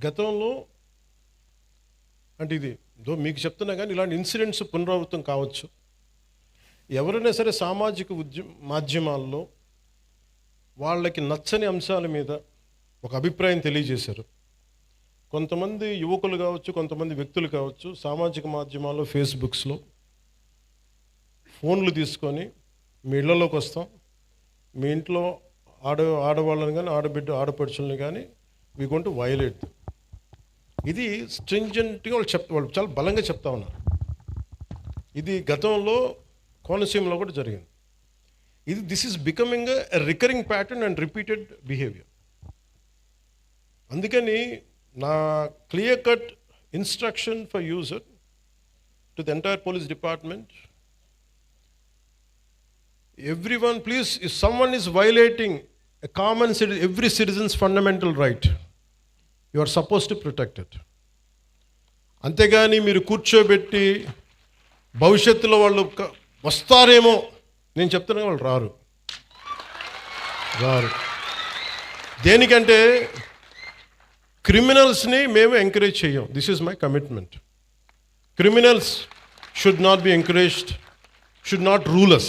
గతంలో అంటే ఇది మీకు చెప్తున్నా కానీ ఇలాంటి ఇన్సిడెంట్స్ పునరావృతం కావచ్చు. ఎవరైనా సరే సామాజిక మాధ్యమాల్లో వాళ్ళకి నచ్చని అంశాల మీద ఒక అభిప్రాయం తెలియజేశారు. కొంతమంది యువకులు కావచ్చు, కొంతమంది వ్యక్తులు కావచ్చు, సామాజిక మాధ్యమాల్లో ఫేస్బుక్స్లో ఫోన్లు తీసుకొని మీ ఇళ్లలోకి వస్తాం, మీ ఇంట్లో ఆడవాళ్ళని కానీ ఆడపడుచుల్ని కానీ వీ గోయింగ్ టు వయలేట్. ఇది స్ట్రింజెంట్గా వాళ్ళు చాలా బలంగా చెప్తా ఉన్నారు. ఇది గతంలో కోనసీమలో కూడా జరిగింది. This is becoming a recurring pattern and repeated behaviour. అందుకని నా clear cut instruction for user to the entire police department, everyone please, if someone is violating a common every citizen's fundamental right, you are supposed to protect it. అంతేగాని మీరు కూర్చోబెట్టి భవిష్యత్తులో వాళ్ళు వస్తారేమో, నేను చెప్తున్నా వాళ్ళు రారు. దేనికంటే క్రిమినల్స్ని మేము ఎంకరేజ్ చేయం. This is my commitment. Criminals should not be encouraged, should not rule us.